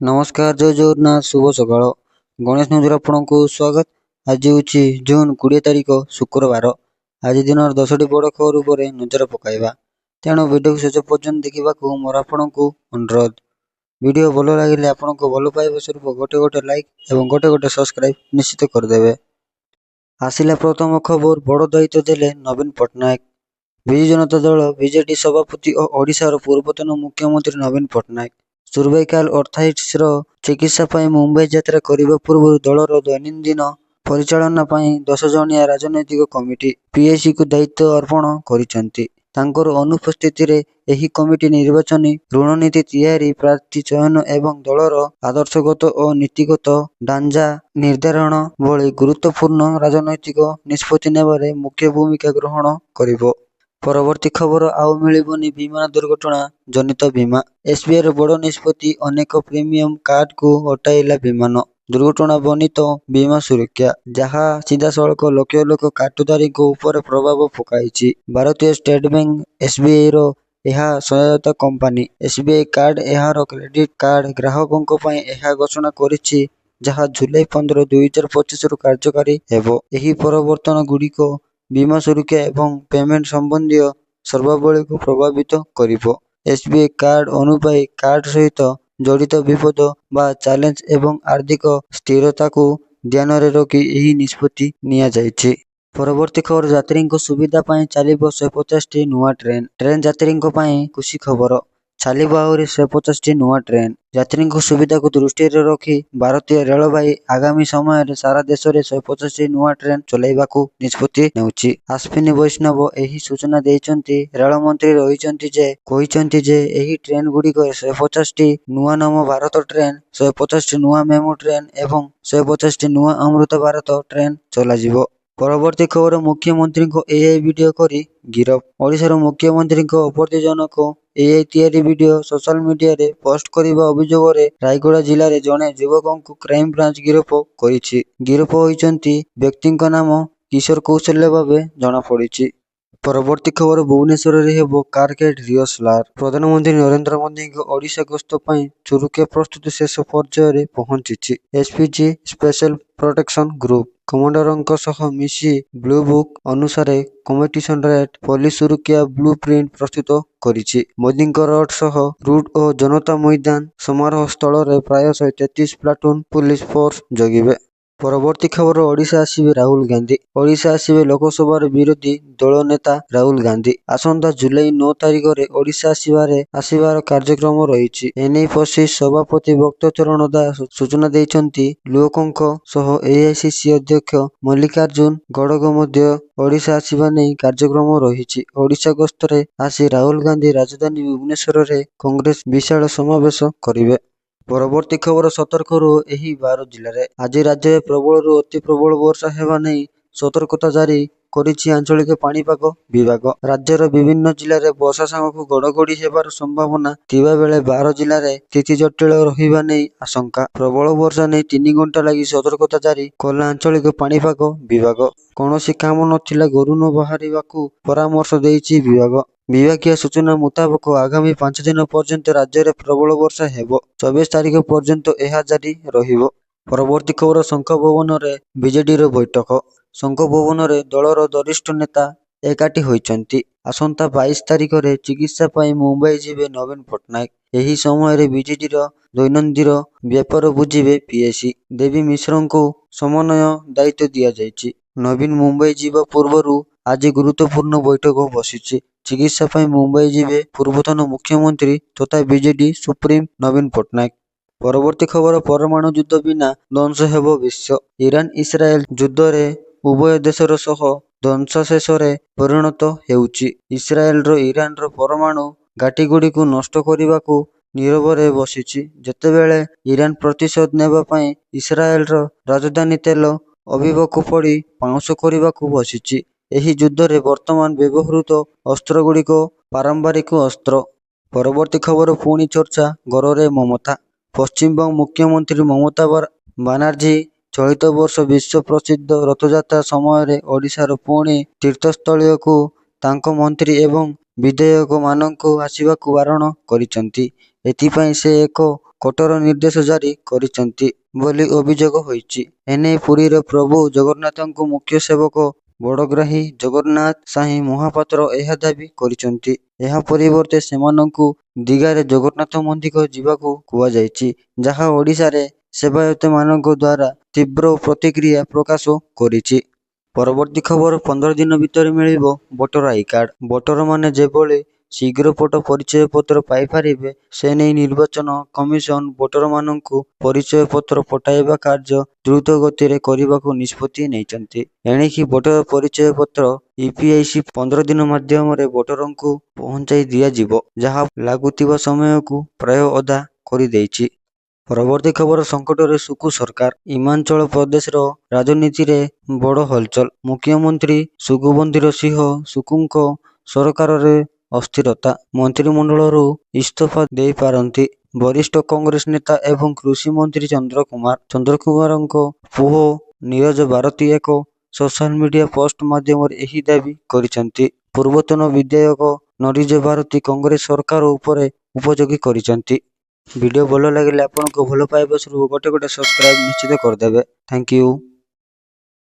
नमस्कार जय जगन्नाथ शुभ सकाळ गणेश न्यूज आपको स्वागत। आज हूँ जून 20 तारिख शुक्रवार। आज दिन 10टी बड़ खबर उपर नजर पकाइबा, तेणु वीडियो शेष पर्यंत देखा मोर आपको अनुरोध। वीडियो भल लगे आपको भल पाइबा स्वरूप गोटे गोटे लाइक और गोटे गोटे सब्सक्राइब निश्चित करदे। आसिला प्रथम खबर, बड़ दायित्व देले नवीन पट्टनायक। विजु जनता दल बीजेडी सभापति और ओडिशार पूर्वतन मुख्यमंत्री नवीन पट्टनायक सर्वाइकाल अर्थाइटिस चिकित्सा पर मुंबई यात्रा करने पूर्व दलर दैनन्दिन परिचालना 10 जणिया राजनैतिक कमिटी पीएसी को दायित्व अर्पण करिसेंती। तांकर अनुपस्थिति रे एही कमिटी निर्वाचन रणनीति तैयारी, प्रार्थी चयन एवं दलर आदर्शगत और नीतिगत ढांचा निर्धारण भली गुरुत्वपूर्ण राजनैतिक निष्पत्ति नेबारे मुख्य भूमिका ग्रहण करिवो। परवर्ती खबर, आउ मिलिबनी विमान दुर्घटना जनित बीमा। एसबीआई बड़ निष्पत्ति, अनेक प्रीमियम कार्ड को हटाइला विमान दुर्घटना बनित बीमा सुरक्षा, जहाँ सीधा सड़क लक्ष लक्ष कार्डधारी उपर प्रभाव पकाई। भारतीय स्टेट बैंक एसबीआई रो यह सहायता कंपनी एसबीआई कार्ड यार क्रेडिट कार्ड ग्राहकों घोषणा करिछि, जहाँ जुलाई 15, 2025 कार्यकारी हेबो। एही परिवर्तन गुड़िक बीमा सुरक्षा एवं पेमेंट संबंधी सर्वावली को प्रभावित करिवो। एसबीआई कार्ड अनुपायी कार्ड सहित जड़ित विपद बा चैलेंज एवं आर्थिक स्थिरता को ध्यान में रखी यही निष्पत्ति निया जायछि। परवर्ती खबर, यात्री सुविधा पाई चलिबो 150 नुआ ट्रेन। ट्रेन यात्री खुशी खबर, चलिबो आहुरी 150 नुआ ट्रेन। यात्री सुविधा को दृष्टि रखी भारतीय रेलवाई आगामी समय सारा देश में 150 नुआ ट्रेन चलाइबाकू निष्पत्ति नेउछि। अश्विनी वैष्णव एही सूचना देइचंती। रेल मंत्री कहिचंती जे एही ट्रेन गुड़िक 150 नुआ नव भारत ट्रेन, 150 नुआ मेमू ट्रेन एवं 150 नुआ अमृत भारत ट्रेन चलाजिबो। परवर्ती खबर, मुख्यमंत्री को एआई वीडियो करी गिरफ। ओडिशार मुख्यमंत्री आपत्तिजनक एआई तैयारी वीडियो सोशल मीडिया रे पोस्ट करने अभियोग रे रायगड़ा जिले में जड़े युवक को क्राइम ब्रांच गिरफ करिछि। गिरफ होइचंती व्यक्ति नाम किशोर कौशल्य भाव जना पड़ी। परवर्ती खबर, भुवनेश्वर रे हेबो कारकेट रिहर्सल। प्रधानमंत्री नरेंद्र मोदी ओडिशा गस्त पई सुरक्षा प्रस्तुति शेष पर्यायर पहुंची। SPG special protection group commander सह मिसी ब्लू बुक अनुसार कम्पिटिशन रेट पुलिस सुरक्षा ब्लू प्रिंट प्रस्तुत करिछि। मोदी रोड सह रूट और जनता मैदान समारोह स्थल रे प्राय 133 प्लाटून पुलिस फोर्स जगिबे। परवर्ती खबर, ओडिशा आसिबे राहुल गांधी। ओडिशा आसिबे लोकसभा विरोधी दल नेता राहुल गांधी। आसंता जुलाई 9 तारिख रे ओडिशा आसिबार कार्यक्रम रहिछि। एने पसी सभापति भक्त चरण दास सूचना देइचंती। लोकंक सह एआईसीसी अध्यक्ष मल्लिकार्जुन खड़गे मध्य ओडिशा आसिबा नै कार्यक्रम रहिछि। ओडिशा गस्तरे आसी राहुल गांधी राजधानी भुवनेश्वर रे कांग्रेस विशाल समावेश करिवे। परवर्ती खबर, सतर्करू एही 12 जिले रे आज राज्य में प्रबल अति प्रबल वर्षा हेबा नै सतर्कता जारी करिछि आंचलिक पाणीपाग विभाग। राज्यर विभिन्न जिले में वर्षा सांगक घड़घड़ी हेबार संभावना थिबा बेले 12 जिले में स्थिति जटिल रहिबा नै आशंका। प्रबल वर्षा नै 3 घंटा लगी सतर्कता जारी कला आंचलिक पाणीपाग विभाग। कौनसी काम नथिला घरू न बाहरिबाकू परामर्श देइछि विभाग। विभागीय सूचना मुताबक आगामी 5 दिन पर्यंत राज्य में प्रबल वर्षा हेबो। 24 तारिख पर्यंत यह जारी रहिबो। परवर्ती खबर, शंख भवन रे बीजेडी रो बैठक। शंख भवन रे दलर वरिष्ठ नेता एकाठी होइचंती। आसंता 22 तारिख रे चिकित्सा पाई मुंबई जिबे नवीन पट्टनायक। एही समय रे बीजेडी रो दैनन्दिन व्यापार बुझिबे पीएसी। देवी मिश्र को समन्वय दायित्व दिया जायछि। नवीन मुंबई जीवा पूर्वरु आज गुरुत्वपूर्ण बैठक बसिछि। चिकित्सा पाई मुंबई जिबे पूर्वतन मुख्यमंत्री तथा बीजेडी सुप्रीम नवीन पट्टनायक। परवर्ती खबर, परमाणु युद्ध बिना ध्वंस हेबो विश्व। ईरान इस्राएल युद्ध रे उभय देशर सह ध्वंसाशेष रे परिणत हेउछि। इस्राएल रो ईरान रो परमाणु घाटी गुडी को नष्ट करिबाकू नीरव रे बसिछि, जेतेबेले ईरान प्रतिशोध नेबा पई इस्राएल रो राजधानी तेल अविवको पड़ी पाउंस करिबाकू बसिछि। एही युद्ध रे वर्तमान व्यवहृत अस्त्र गुड़िक पारंपरिक अस्त्र। परवर्ती खबर, पुणी चर्चा गौरव ममता। पश्चिमबंग मुख्यमंत्री ममता बानार्जी चलित वर्ष विश्व प्रसिद्ध रथयात्रा समय ओडिशार पुणी तीर्थस्थल को तांको मंत्री एवं विधायक मानक आसिबाकू बारण करिसंती। ଏଥିପାଇଁ ସେ ଏକ କଠୋର ନିର୍ଦ୍ଦେଶ ଜାରି କରିଛନ୍ତି ବୋଲି ଅଭିଯୋଗ ହୋଇଛି। ଏନେଇ ପୁରୀର ପ୍ରଭୁ ଜଗନ୍ନାଥଙ୍କୁ ମୁଖ୍ୟ ସେବକ ବଡ଼ଗ୍ରାହୀ ଜଗନ୍ନାଥ ସାହି ମହାପାତ୍ର ଏହା ଦାବି କରିଛନ୍ତି। ଏହା ପରିବର୍ତ୍ତେ ସେମାନଙ୍କୁ ଦିଘାରେ ଜଗନ୍ନାଥ ମନ୍ଦିର ଯିବାକୁ କୁହାଯାଇଛି, ଯାହା ଓଡ଼ିଶାରେ ସେବାୟତମାନଙ୍କ ଦ୍ୱାରା ତୀବ୍ର ପ୍ରତିକ୍ରିୟା ପ୍ରକାଶ କରିଛି। ପରବର୍ତ୍ତୀ ଖବର 15 ଦିନ ଭିତରେ ମିଳିବ ଭୋଟର ଆଇ କାର୍ଡ। ଭୋଟରମାନେ ଯେଭଳି ଶୀଘ୍ର ଫଟୋ ପରିଚୟପତ୍ର ପାଇପାରିବେ ସେ ନେଇ ନିର୍ବାଚନ କମିଶନ ଭୋଟରମାନଙ୍କୁ ପରିଚୟପତ୍ର ପଠାଇବା କାର୍ଯ୍ୟ ଦ୍ରୁତ ଗତିରେ କରିବାକୁ ନିଷ୍ପତ୍ତି ନେଇଛନ୍ତି। ଏଣିକି ଭୋଟର ପରିଚୟପତ୍ର ଇପିଆଇସି 15 ଦିନ ମାଧ୍ୟମରେ ଭୋଟରଙ୍କୁ ପହଞ୍ଚାଇ ଦିଆଯିବ, ଯାହା ଲାଗୁଥିବା ସମୟକୁ ପ୍ରାୟ ଅଧା କରିଦେଇଛି। ପରବର୍ତ୍ତୀ ଖବର ସଙ୍କଟରେ ସୁକୁ ସରକାର। ହିମାଚଳ ପ୍ରଦେଶର ରାଜନୀତିରେ ବଡ଼ ହଲଚଲ। ମୁଖ୍ୟମନ୍ତ୍ରୀ ସୁଖବନ୍ତିର ସିଂହ ସୁକୁଙ୍କ ସରକାରରେ ଅସ୍ଥିରତା। ମନ୍ତ୍ରିମଣ୍ଡଳରୁ ଇସ୍ତଫା ଦେଇପାରନ୍ତି ବରିଷ୍ଠ କଂଗ୍ରେସ ନେତା ଏବଂ କୃଷି ମନ୍ତ୍ରୀ ଚନ୍ଦ୍ରକୁମାରଙ୍କ ପୁଅ ନୀରଜ ଭାରତୀ ଏକ ସୋଶାଲ ମିଡିଆ ପୋଷ୍ଟ ମାଧ୍ୟମରେ ଏହି ଦାବି କରିଛନ୍ତି। ପୂର୍ବତନ ବିଧାୟକ ନୀରଜ ଭାରତୀ କଂଗ୍ରେସ ସରକାର ଉପରେ ଉପଯୋଗୀ କରିଛନ୍ତି। ଭିଡ଼ିଓ ଭଲ ଲାଗିଲେ ଆପଣଙ୍କ ଭଲ ପାଇବା ସ୍ୱରୂପ ଗୋଟେ ସବସ୍କ୍ରାଇବ ନିଶ୍ଚିତ କରିଦେବେ। Thank you.